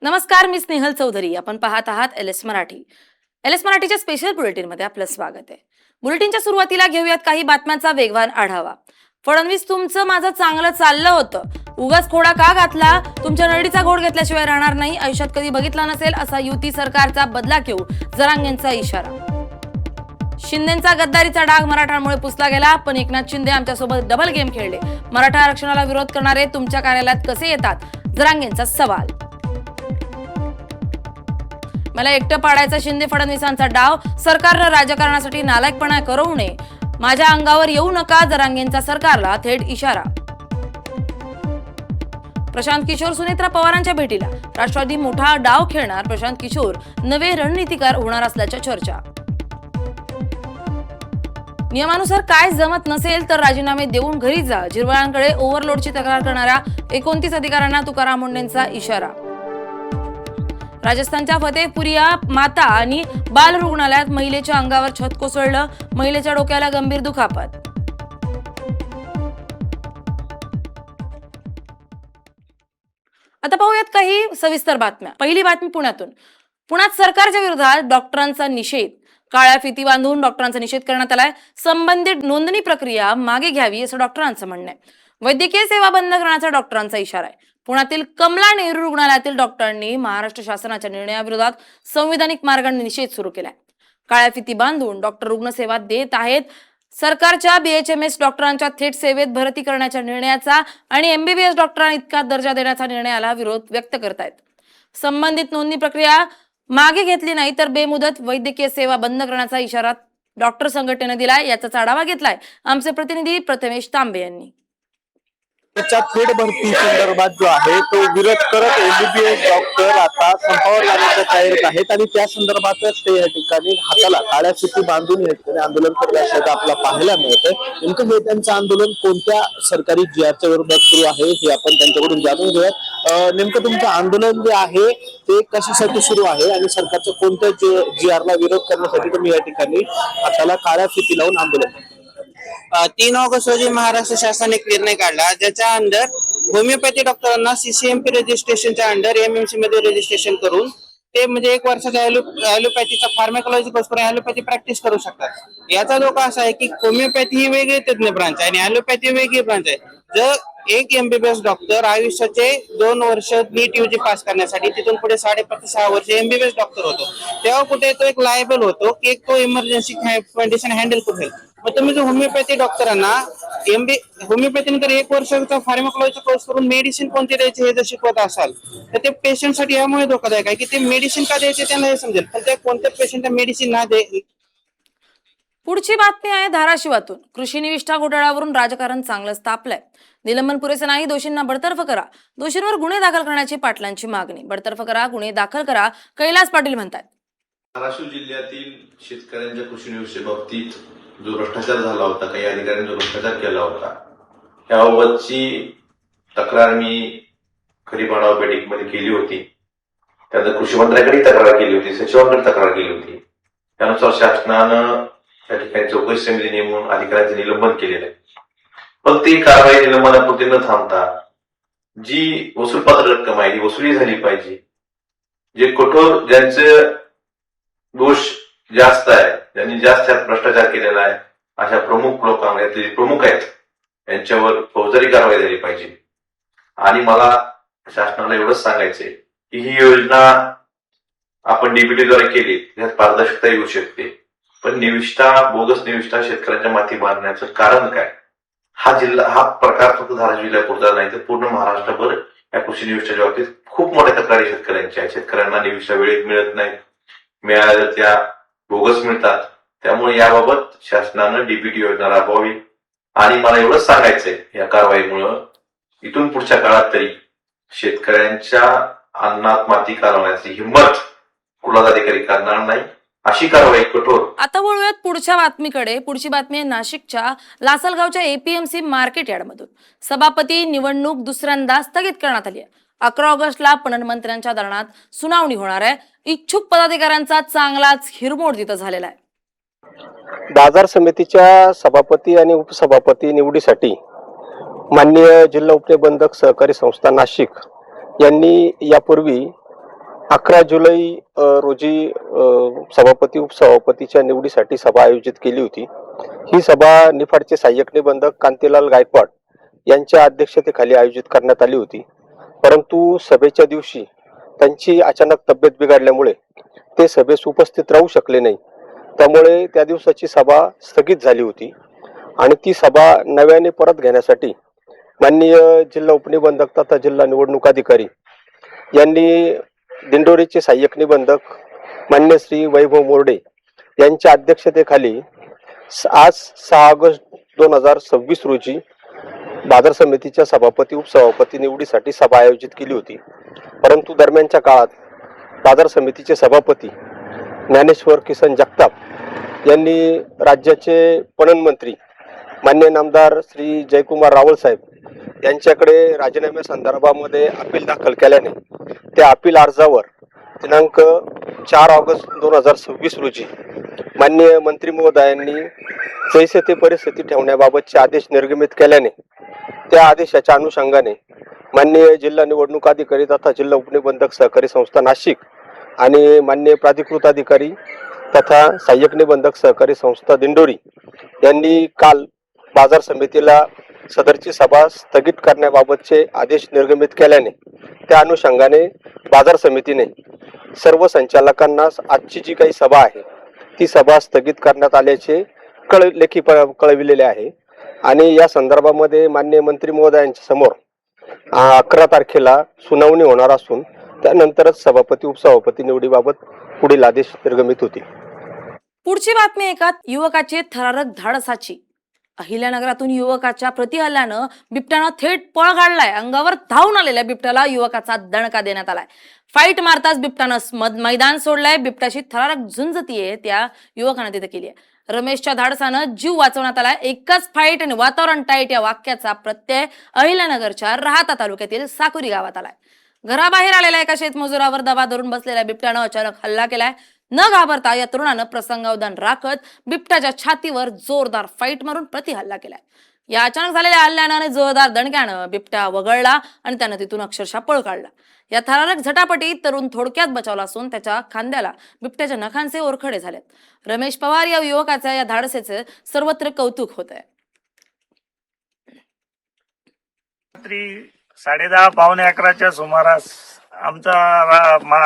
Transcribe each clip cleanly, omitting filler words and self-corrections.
नमस्कार, मी स्नेहल चौधरी. आपण पाहत आहात एलएस मराठी. एलएस मराठीच्या स्पेशल बुलेटिन मध्ये आपलं स्वागत आहे. बुलेटिनच्या सुरुवातीला घेऊयात काही बातम्यांचा वेगवान आढावा. फडणवीस, तुमचं माझं चांगलं चाललं होतं, उगाच खोडा का घातला? तुमच्या नरडीचा घोड घेतल्याशिवाय राहणार नाही. आयुष्यात कधी बघितला नसेल असा युती सरकारचा बदला घेऊ, जरांगेंचा इशारा. शिंदेचा गद्दारीचा डाग मराठांमुळे पुसला गेला, पण एकनाथ शिंदे आमच्यासोबत डबल गेम खेळले. मराठा आरक्षणाला विरोध करणारे तुमच्या कार्यालयात कसे येतात? जरांगेंचा सवाल. मला एकटं पाडायचा शिंदे फडणवीसांचा डाव, सरकारनं राजकारणासाठी नालायकपणा करू नये, माझ्या अंगावर येऊ नका, जरांगेंचा सरकारला थेट इशारा. प्रशांत किशोर सुनेत्रा पवारांच्या भेटीला, राष्ट्रवादी मोठा डाव खेळणार, प्रशांत किशोर नवे रणनीतिकार होणार असल्याच्या चर्चा. नियमानुसार काय जमत नसेल तर राजीनामे देऊन घरी जा, झिरवळांकडे ओव्हरलोडची तक्रार करणाऱ्या 29 अधिकाऱ्यांना तुकाराम मुंडेंचा इशारा. राजस्थानच्या फतेहपुरिया माता आणि बाल रुग्णालयात महिलेच्या अंगावर छत कोसळलं, महिलेच्या डोक्याला गंभीर दुखापत. आता पाहूयात काही सविस्तर बातम्या. पहिली बातमी पुण्यातून. पुण्यात सरकारच्या विरोधात डॉक्टरांचा निषेध. काळ्या फिती बांधून डॉक्टरांचा निषेध करण्यात आलाय. संबंधित नोंदणी प्रक्रिया मागे घ्यावी असं डॉक्टरांचं म्हणणं आहे. वैद्यकीय सेवा बंद करण्याचा डॉक्टरांचा इशारा आहे. पुण्यातील कमला नेहरू रुग्णालयातील डॉक्टरांनी महाराष्ट्र शासनाच्या निर्णयाविरोधात संविधानिक मार्गाने निषेध सुरू केलाय. काळ्या फिती बांधून डॉक्टर रुग्णसेवा देत आहेत. सरकारच्या BHMS डॉक्टरांच्या थेट सेवेत भरती करण्याच्या निर्णयाचा आणि MBBS डॉक्टरांना इतका दर्जा देण्याचा निर्णयाला विरोध व्यक्त करतायत. संबंधित नोंदणी प्रक्रिया मागे घेतली नाही तर बेमुदत वैद्यकीय सेवा बंद करण्याचा इशारा डॉक्टर संघटनेने दिलाय. याचाच आढावा घेतलाय आमचे प्रतिनिधी प्रथमेश तांबे यांनी. थेट भरती संदर्भात जो आहे तो विरोध करत MBBS डॉक्टर आता संपावर जाण्याच्या तयारीत आहेत आणि त्या संदर्भातच ते या ठिकाणी हाताला काळ्या फिती बांधून या ठिकाणी आंदोलन करत असल्याचं आपल्याला पाहायला मिळतंय. नेमकं हे त्यांचं आंदोलन कोणत्या सरकारी GRच्या विरोधात सुरू आहे हे आपण त्यांच्याकडून जाणून घेऊयात. नेमकं तुमचं आंदोलन जे आहे ते कशासाठी सुरू आहे आणि सरकारच्या कोणत्या GRला विरोध करण्यासाठी तुम्ही या ठिकाणी हाताला काळ्या फिती लावून आंदोलन? 3 ऑगस्ट रोजी महाराष्ट्र शासनाने एक निर्णय काढला ज्याच्या अंडर होमिओपॅथी डॉक्टरांना CCMP रजिस्ट्रेशनच्या अंडर MMC मध्ये रजिस्ट्रेशन करून ते म्हणजे 1 वर्षाच्या ॲलोपॅथीचा फार्माकोलॉजी कोर्स करून ॲलोपॅथी प्रॅक्टिस करू शकतात. याचा धोका असा आहे की होमिओपॅथी ही वेगळी तज्ञ ब्रांच आहे आणि ॲलोपॅथी वेगळी ब्रांच आहे. जर एक MBBS डॉक्टर आयुष्याचे 2 वर्ष नीट UG पास करण्यासाठी तिथून पुढे 5.5-6 वर्ष MBBS डॉक्टर होतो, तेव्हा कुठे तो एक लायबल होतो की तो इमर्जन्सी कंडिशन हँडल करू शकतो. मग तुम्ही जो होमिओपॅथी डॉक्टरांना होमिओपॅथी नंतर 1 वर्षाचा फार्माकोलॉजी कोर्स करून मेडिसिन कोणते द्यायचे हे जर शिकवत असाल तर ते पेशंटसाठी यामुळे धोकादायक आहे की ते मेडिसिन का द्यायचे त्यांना हे समजेल, पण ते कोणत्या पेशंटला मेडिसिन ना दे. पुढची बातमी आहे धाराशिवातून. कृषी निविष्ठा घोटाळ्यावरून राजकारण चांगलंच तापलंय. निलंबन पुरेसे नाही, दोषींना बडतर्फ करा. दोषींवर गुन्हे दाखल करण्याची पाटलांची मागणी. बडतर्फ करा, गुन्हे दाखल करा, कैलास पाटील म्हणतात. धाराशिव जिल्ह्यातील शेतकऱ्यांच्या कृषी निविष्ठेबाबतीत जो भ्रष्टाचार झाला होता, काही अधिकाऱ्यांनी जो भ्रष्टाचार केला होता, त्याबाबतची तक्रार मी खरीप आढावा बैठकीमध्ये केली होती. त्यानंतर कृषी मंत्र्यांकडे तक्रार केली होती, सचिवांकडे तक्रार केली होती. त्यानुसार शासनानं त्या ठिकाणी चौकशी समिती नेमून अधिकाऱ्यांचे निलंबन केलेलं आहे. पण ती कारवाई निलंबनापुरती न थांबता जी वसूलपात्र रक्कम आहे ती वसुली झाली पाहिजे. जे कठोर, ज्यांचे दोष जास्त आहे, ज्यांनी जास्त भ्रष्टाचार केलेला आहे, अशा प्रमुख लोकांमध्ये प्रमुख आहेत यांच्यावर फौजदारी कारवाई झाली पाहिजे. आणि मला शासनाला एवढंच सांगायचंय की ही योजना आपण DBTद्वारे केली, त्यात पारदर्शकता येऊ शकते, पण निविष्ठा, बोगस निविष्ठा शेतकऱ्यांच्या माथी मारण्याचं कारण काय? हा प्रकार फक्त धाराशिव जिल्ह्यापुरता नाही तर पूर्ण महाराष्ट्रभर या कृषी निविष्ठाच्या बाबतीत खूप मोठ्या तक्रारी शेतकऱ्यांच्या आहेत. शेतकऱ्यांना निविष्ठा वेळेत मिळत नाही, मिळाल्या त्या बोगस मिळतात. त्यामुळे याबाबत शासनानं DBT योजना राबवावी. आणि मला एवढंच सांगायचंय, या कारवाईमुळं इथून पुढच्या काळात तरी शेतकऱ्यांच्या अन्नात माती घालवण्याची हिंमत कुठलाच अधिकारी करणार नाही. अशी कारवाई कठोर. आता वळूयात पुढच्या बातमीकडे. पुढची बातमी आहे नाशिकच्या लासलगावच्या APMC मार्केट यार्डमधून. सभापती निवडणूक दुसऱ्यांदा स्थगित करण्यात आली आहे. 11 ऑगस्टला पणन मंत्र्यांच्या दालनात सुनावणी होणार आहे. इच्छुक पदाधिकाऱ्यांचा चांगलाच हिरमोड तिथं झालेला आहे. बाजार समितीच्या सभापती आणि उपसभापती निवडीसाठी माननीय जिल्हा उपनिबंधक सहकारी संस्था नाशिक यांनी यापूर्वी 11 जुलै रोजी सभापती उपसभापतीच्या निवडीसाठी सभा आयोजित केली होती. ही सभा निफाडचे सहाय्यक निबंधक कांतीलाल गायकवाड यांच्या अध्यक्षतेखाली आयोजित करण्यात आली होती. परंतु सभेच्या दिवशी त्यांची अचानक तब्येत बिघडल्यामुळे ते सभेस उपस्थित राहू शकले नाही. त्यामुळे त्या दिवसाची सभा स्थगित झाली होती आणि ती सभा नव्याने परत घेण्यासाठी माननीय जिल्हा उपनिबंधक तथा जिल्हा निवडणूक अधिकारी यांनी दिंडोरीचे सहाय्यक निबंधक मान्य श्री वैभव मोर्डे यांच्या अध्यक्षतेखाली आज 6 ऑगस्ट 2026 रोजी बाजार समितीच्या सभापती उपसभापती निवडीसाठी सभा आयोजित केली होती. परंतु दरम्यानच्या काळात बाजार समितीचे सभापती ज्ञानेश्वर किसन जगताप यांनी राज्याचे पणन मंत्री मान्य नामदार श्री जयकुमार रावळ साहेब यांच्याकडे राजीनाम्या संदर्भामध्ये अपील दाखल केल्याने त्या अपील अर्जावर दिनांक 4 ऑगस्ट 2026 रोजी माननीय मंत्री महोदयांनी जैसे ते परिस्थिती ठेवण्याबाबतचे आदेश निर्गमित केल्याने त्या आदेशाच्या अनुषंगाने माननीय जिल्हा निवडणूक अधिकारी तथा जिल्हा उपनिबंधक सहकारी संस्था नाशिक आणि माननीय प्राधिकृत अधिकारी तथा सहाय्यक निबंधक सहकारी संस्था दिंडोरी यांनी काल बाजार समितीला सदरची सभा स्थगित करण्याबाबतचे आदेश निर्गमित केल्याने त्या अनुषंगाने बाजार समितीने सर्व संचालकांना आजची जी काही सभा आहे ती सभा स्थगित करण्यात आल्याचे लेखी कळविलेले आहे. आणि या संदर्भामध्ये माननीय मंत्री महोदयांच्या समोर 11 तारखेला सुनावणी होणार असून त्यानंतरच सभापती उपसभापती निवडीबाबत पुढील आदेश निर्गमित होतील. पुढची बातमी एका युवकाची थरारक धाडसाची. अहिल्यानगरातून युवकाच्या प्रतिहल्ल्यानं बिबट्यानं थेट पळ काढलाय. अंगावर धावून आलेल्या बिबट्याला युवकाचा दणका देण्यात आलाय. फाईट मारताच बिबट्यानं मैदान सोडलंय. बिबट्याशी थरारक झुंज त्या युवकानं तिथे केली आहे. रमेशच्या धाडसानं जीव वाचवण्यात आलाय. एकच फाईट आणि वातावरण टाईट या वाक्याचा प्रत्यय अहिल्यानगरच्या राहाता तालुक्यातील साकुरी गावात आलाय. घराबाहेर आलेल्या एका शेतमजुरावर दबा धरून बसलेल्या बिबट्यानं अचानक हल्ला केलाय. न घाबरता या तरुणानं प्रसंगावधान राखत बिबट्याच्या छातीवर जोरदार फाईट मारून प्रतिहल्ला केलाय. या अचानक झालेल्या हल्ल्याने जोरदार दणक्यानं बिबट्या वगळला आणि त्यानं तिथून अक्षरशः पळ काढला. या थरारक झटापटीत तरुण थोडक्यात बचावला असून त्याच्या खांद्याला बिबट्याच्या नखांचे ओरखडे झालेत. रमेश पवार या युवकाच्या या धाडसेचे सर्वत्र कौतुक होत आहे. रात्री 10:30 पावणे 11च्या सुमारास आमचा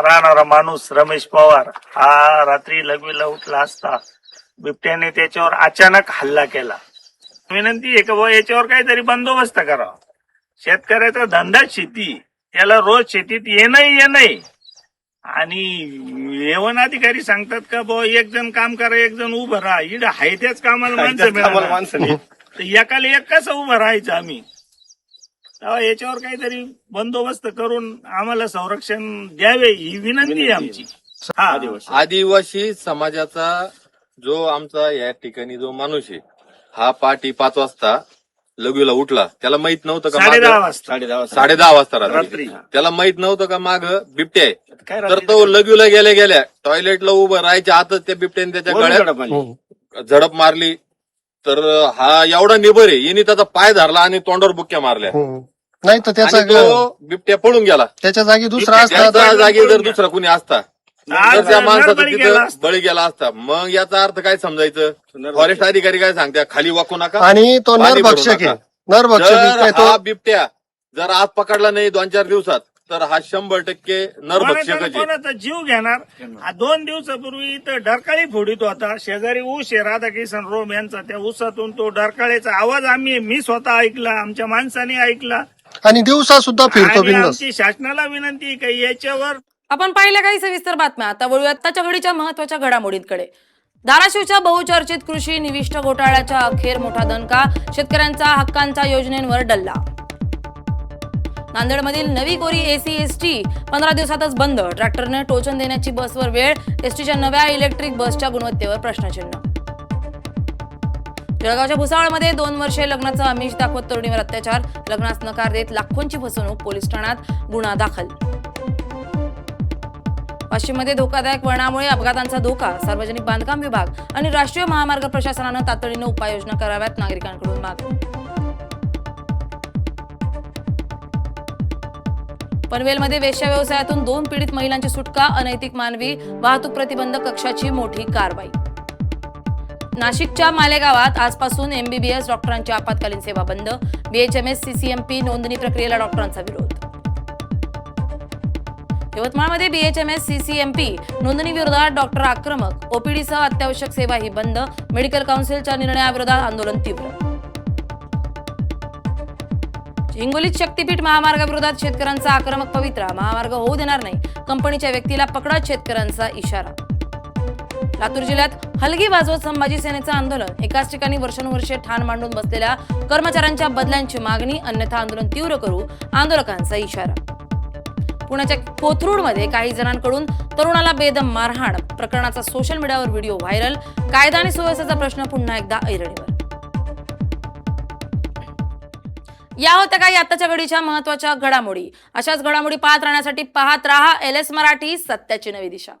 राहणारा माणूस रमेश पवार हा रात्री लघवीला उठला असता बिबट्याने त्याच्यावर अचानक हल्ला केला. विनंती आहे का याच्यावर काहीतरी बंदोबस्त करावा. शेतकऱ्याचा धंदा शेती, त्याला रोज शेतीत येणं आणि वन अधिकारी सांगतात का एक जण काम करा एक जण उभं राहा. इकडे हाय त्याच कामाला माणसं तर एकाला एक कसं उभं राहायचं आम्ही. याच्यावर काहीतरी बंदोबस्त करून आम्हाला संरक्षण द्यावे ही विनंती आहे आमची. आदिवासी समाजाचा जो आमचा या ठिकाणी जो माणूस आहे हा पहाटे 5 वाजता लघवीला उठला. त्याला माहित नव्हतं का 10:30 वाजता रात्री त्याला माहित नव्हतं का माग बिबट्या आहे. तर तो लघवीला गेल्या टॉयलेटला उभं राहायच्या आतच त्या बिबट्याने त्याच्या गळ्यात झडप मारली. तर हा एवढा निबर आहे, यांनी त्याचा पाय धरला आणि तोंडावर बुक्क्या मारल्या. नाही तर त्याचा तो बिबट्या पळून गेला. त्याच्या जागी दुसरा त्याच्या जागी जर दुसरा कुणी असता तर त्या माणसाचा तिथं बळी गेला असता. मग याचा अर्थ काय समजायचं. फॉरेस्ट अधिकारी काय सांगत्या खाली वाकू नका आणि तो नरभक्षक आहे. नरभक्षक हा बिबट्या जर आज पकडला नाही 2-4 दिवसात तर हा 100% नरभक्षकच आहे. कोणाचा जीव घेणार. 2 दिवसापूर्वी इथं डरकाळी फोडीत होता. शेजारी ऊस आहे राधाकिशन रोम यांचा. त्या ऊसातून तो डरकाळीचा आवाज मी स्वतः ऐकला, आमच्या माणसाने ऐकला आणि दिवसा सुद्धा फिरतो बिंदास. आमची शासनाला विनंती काही याच्यावर. आपण पाहिल्या काही सविस्तर बातम्या. आता वळूया आत्ताच्या घडीच्या महत्वाच्या घडामोडींकडे. धाराशिवच्या बहुचर्चित कृषी निविष्ठ घोटाळ्याच्या अखेर मोठा दणका. शेतकऱ्यांचा हक्कांच्या योजनेंवर डल्ला. नांदेडमधील नवी कोरी एसी-एसटी 15 दिवसातच बंद. ट्रॅक्टरने टोचन देण्याची बसवर वेळ. एसटीच्या नव्या इलेक्ट्रिक बसच्या गुणवत्तेवर प्रश्नचिन्ह. जळगावच्या भुसावळमध्ये 2 वर्षे लग्नाचं आमिष दाखवत तरुणीवर अत्याचार. लग्नास नकार देत लाखोंची फसवणूक. पोलीस ठाण्यात गुन्हा दाखल. वाशिममध्ये धोकादायक वळणामुळे अपघातांचा धोका. सार्वजनिक बांधकाम विभाग आणि राष्ट्रीय महामार्ग प्रशासनानं तातडीनं उपाययोजना कराव्यात. नागरिकांकडून मागणी. पनवेलमध्ये वेश्या व्यवसायातून 2 पीडित महिलांची सुटका, अनैतिक मानवी वाहतूक प्रतिबंधक कक्षाची मोठी कारवाई. नाशिकच्या मालेगावात आजपासून एमबीबीएस डॉक्टरांची आपत्कालीन सेवा बंद, बीएचएमएस सीसीएमपी नोंदणी प्रक्रियेला डॉक्टरांचा विरोध. यवतमाळमध्ये बीएचएमएस सीसीएमपी नोंदणी विरोधात डॉक्टर आक्रमक, ओपीडीसह अत्यावश्यक सेवा ही बंद, मेडिकल काउन्सिलच्या निर्णयाविरोधात आंदोलन तीव्र. हिंगोलीत शक्तीपीठ महामार्गाविरोधात शेतकऱ्यांचा आक्रमक पवित्रा, महामार्ग होऊ देणार नाही, कंपनीच्या व्यक्तीला पकडत शेतकऱ्यांचा इशारा. लातूर जिल्ह्यात हलगी वाजवत संभाजी सेनेचं आंदोलन, एकाच ठिकाणी वर्षानुवर्षे ठाण मांडून बसलेल्या कर्मचाऱ्यांच्या बदल्यांची मागणी, अन्यथा आंदोलन तीव्र करू, आंदोलकांचा इशारा. पुण्याच्या कोथरूडमध्ये काही जणांकडून तरुणाला बेदम मारहाण, प्रकरणाचा सोशल मीडियावर व्हिडिओ व्हायरल, कायदा आणि सुव्यवस्थेचा प्रश्न पुन्हा एकदा ऐरणीवर. या होत्या काही आताच्या घडीच्या महत्त्वाच्या घडामोडी. अशाच घडामोडी पाहत राहण्यासाठी पाहत राहा LS मराठी, सत्याची नवी दिशा.